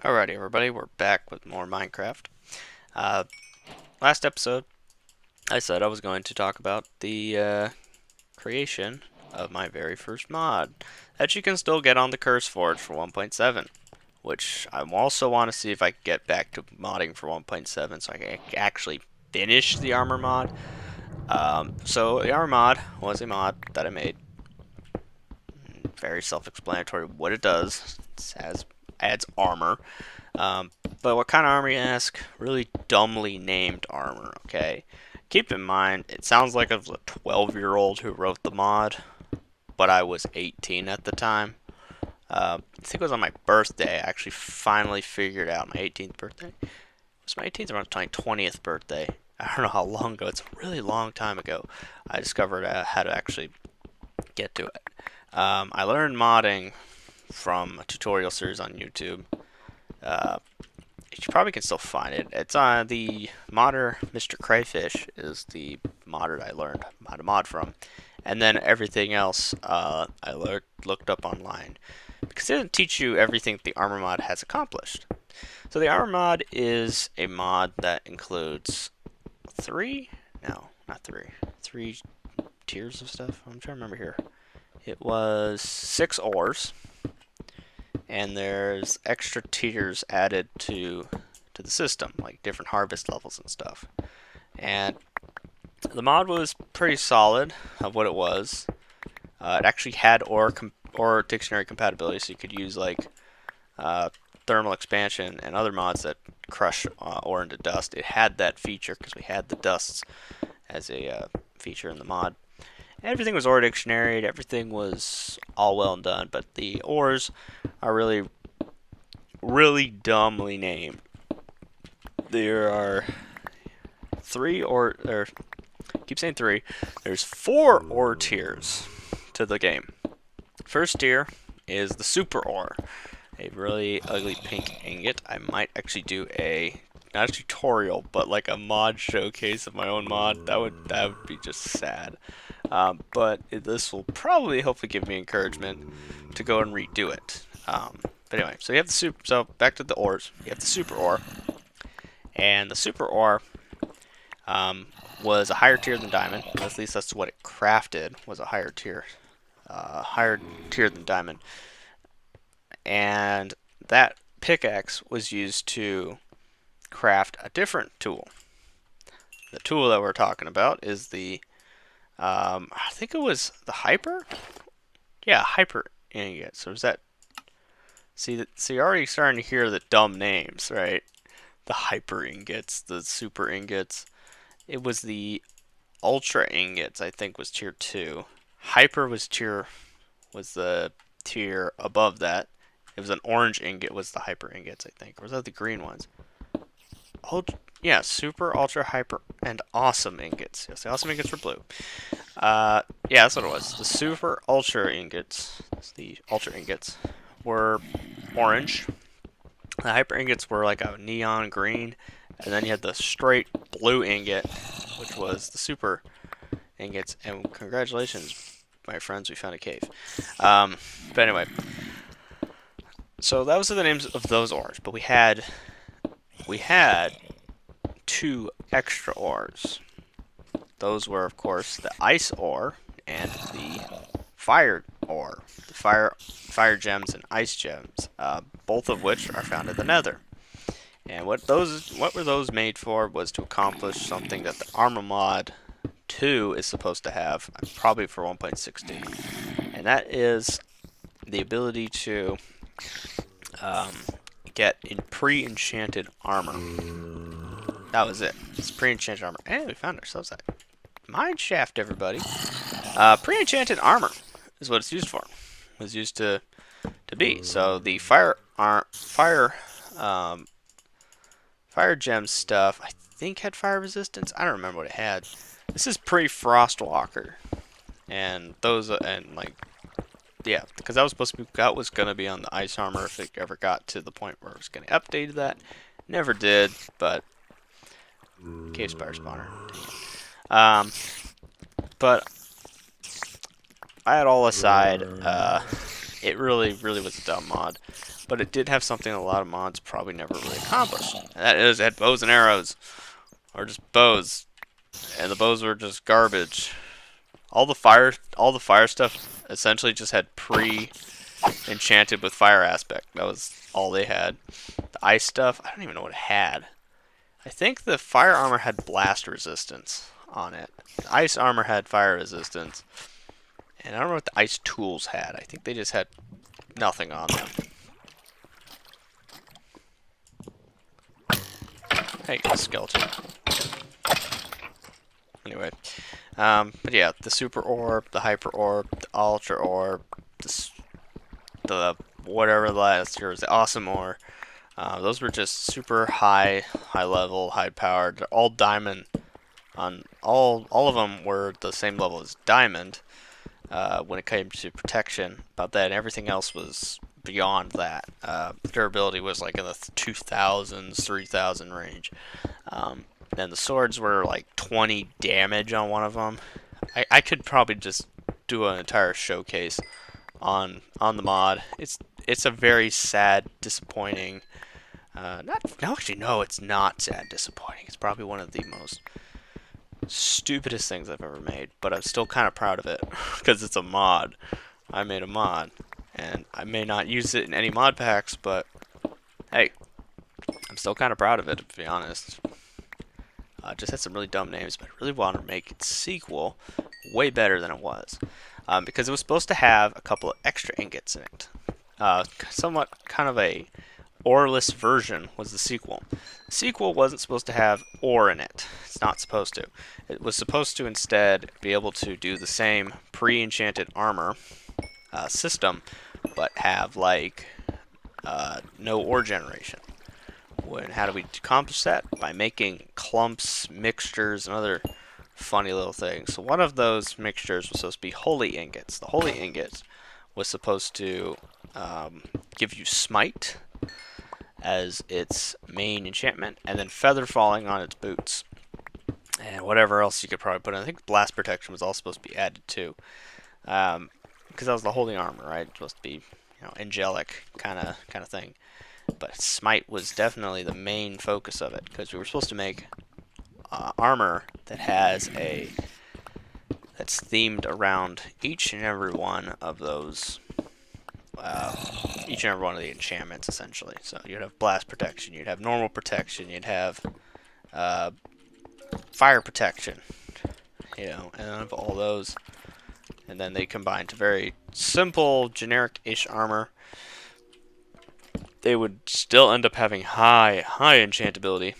Alrighty, everybody, we're back with more Minecraft. Uh, Last episode, I said I was going to talk about the creation of my very first mod that you can still get on the Curse Forge for 1.7, which I also want to see if I can get back to modding for 1.7 so I can actually finish the armor mod. So the armor mod was a mod that I made. Very self-explanatory what it does. It adds armor. Um, but what kind of armor, you ask? Really dumbly named armor, okay? Keep in mind, it sounds like I was a 12-year-old who wrote the mod, but I was 18 at the time. I think it was on my birthday. I actually finally figured out my 18th birthday. It was my 18th or my 20th birthday. I don't know how long ago. It's a really long time ago. I discovered how to actually get to it. I learned modding from a tutorial series on YouTube. Uh, you probably can still find it. It's on the modder. Mr. Crayfish is the modder I learned how to mod from, and then everything else I looked up online because it doesn't teach you everything the armor mod has accomplished. So the armor mod is a mod that includes three tiers of stuff. I'm trying to remember here. It was 6 ores, and there's extra tiers added to the system, like different harvest levels and stuff. And the mod was pretty solid of what it was. It actually had ore dictionary compatibility, so you could use like uh, thermal expansion and other mods that crush ore into dust. It had that feature because we had the dusts as a feature in the mod. Everything was ore dictionary. Everything was all well and done, but the ores are really, really dumbly named. There are keep saying three. There's 4 ore tiers to the game. First tier is the super ore, a really ugly pink ingot. I might actually do not a tutorial, but like a mod showcase of my own mod. That would be just sad. This will probably hopefully give me encouragement to go and redo it. But anyway, so you have the super. So back to the ores. You have the super ore, and the super ore was a higher tier than diamond. At least that's what it crafted. Was a higher tier than diamond, and that pickaxe was used to craft a different tool. The tool that we're talking about is the I think it was the hyper. Yeah, hyper ingot. So is that? So you're already starting to hear the dumb names, right? The hyper ingots, the super ingots. It was the ultra ingots, I think, was tier 2. Hyper was the tier above that. It was an orange ingot was the hyper ingots, I think. Or was that the green ones? Yeah, super, ultra, hyper, and awesome ingots. Yes, the awesome ingots were blue. Yeah, that's what it was. The super ultra ingots, the ultra ingots, were orange. The hyper ingots were like a neon green, and then you had the straight blue ingot, which was the super ingots. And congratulations, my friends, we found a cave. But anyway, so that was the names of those ores. But we had 2 extra ores. Those were, of course, the ice ore and the fire ore. The fire gems and ice gems, both of which are found in the Nether. And what were those made for was to accomplish something that the Armor Mod 2 is supposed to have, probably for 1.16, and that is the ability to get in pre-enchanted armor. That was it. It's pre-enchanted armor. And we found ourselves that mine shaft, everybody. Pre-enchanted armor is what it's used for. It was used to be. So the fire gem stuff, I think had fire resistance. I don't remember what it had. This is pre-Frostwalker, and yeah, because that was gonna be on the ice armor if it ever got to the point where it was gonna update that. Never did, but cave spider spawner. But I had all aside. It really, really was a dumb mod. But it did have something a lot of mods probably never really accomplished. And that is, it had bows and arrows. Or just bows. And the bows were just garbage. All the fire stuff essentially just had pre-enchanted with fire aspect. That was all they had. The ice stuff, I don't even know what it had. I think the fire armor had blast resistance on it. The ice armor had fire resistance. And I don't know what the ice tools had. I think they just had nothing on them. Hey, skeleton. Anyway. But yeah, the super orb, the hyper orb, the ultra orb, the whatever last year was the awesome orb. Those were just super high level, high powered. They're all diamond. On all of them were the same level as diamond when it came to protection. But then everything else was beyond that. Durability was like in the 2000s, 3000 range. Then the swords were like 20 damage on one of them. I could probably just do an entire showcase on the mod. It's a very sad, disappointing. No, it's not sad, disappointing. It's probably one of the most stupidest things I've ever made, but I'm still kind of proud of it because it's a mod. I made a mod, and I may not use it in any mod packs, but hey, I'm still kind of proud of it, to be honest. Just had some really dumb names, but I really wanted to make its sequel way better than it was. Because it was supposed to have a couple of extra ingots in it. Somewhat kind of a oreless version was the sequel. The sequel wasn't supposed to have ore in it. It's not supposed to. It was supposed to instead be able to do the same pre-enchanted armor system, but have like no ore generation. How do we accomplish that? By making clumps, mixtures, and other funny little things. So one of those mixtures was supposed to be holy ingots. The holy ingot was supposed to give you smite as its main enchantment, and then feather falling on its boots, and whatever else you could probably put in. I think blast protection was also supposed to be added too, because that was the holy armor, right? It's supposed to be, angelic kind of thing. But smite was definitely the main focus of it, because we were supposed to make armor that's themed around each and every one of those, each and every one of the enchantments, essentially. So you'd have blast protection, you'd have normal protection, you'd have fire protection, and of all those, and then they combine to very simple, generic-ish armor. They would still end up having high enchantability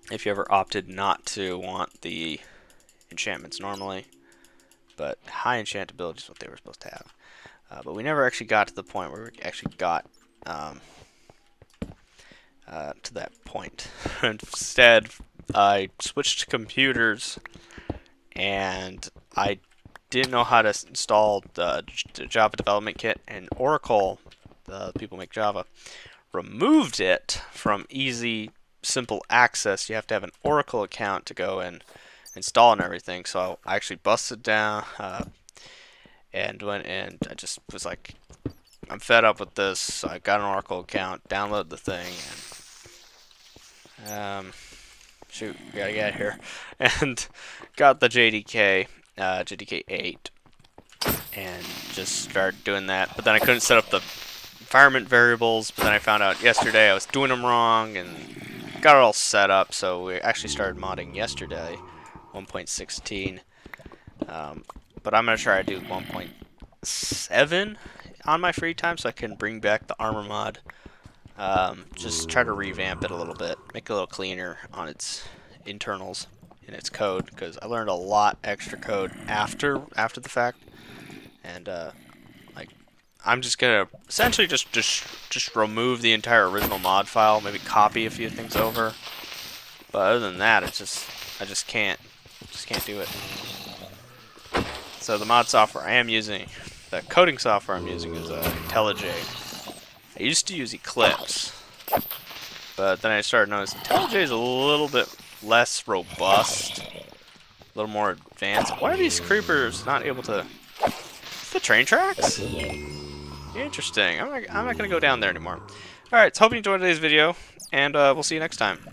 if you ever opted not to want the enchantments normally. But high enchantability is what they were supposed to have. But we never actually got to the point where we actually got to that point. Instead, I switched to computers, and I didn't know how to install the Java development kit, and Oracle, the people who make Java, removed it from easy, simple access. You have to have an Oracle account to go and install and everything. So I actually busted down and went and I just was like, I'm fed up with this. So I got an Oracle account, downloaded the thing, and shoot, we gotta get here, and got the JDK 8, and just started doing that. But then I couldn't set up the environment variables, but then I found out yesterday I was doing them wrong and got it all set up, so we actually started modding yesterday, 1.16, but I'm going to try to do 1.7 on my free time so I can bring back the armor mod, just try to revamp it a little bit, make it a little cleaner on its internals in its code, because I learned a lot extra code after the fact, and I'm just gonna essentially just remove the entire original mod file, maybe copy a few things over. But other than that, I just can't do it. So the mod software I am using, the coding software I'm using is IntelliJ. I used to use Eclipse, but then I started noticing IntelliJ is a little bit less robust, a little more advanced. Why are these creepers not able to? The train tracks? Interesting. I'm not gonna go down there anymore. Alright, so hope you enjoyed today's video, and we'll see you next time.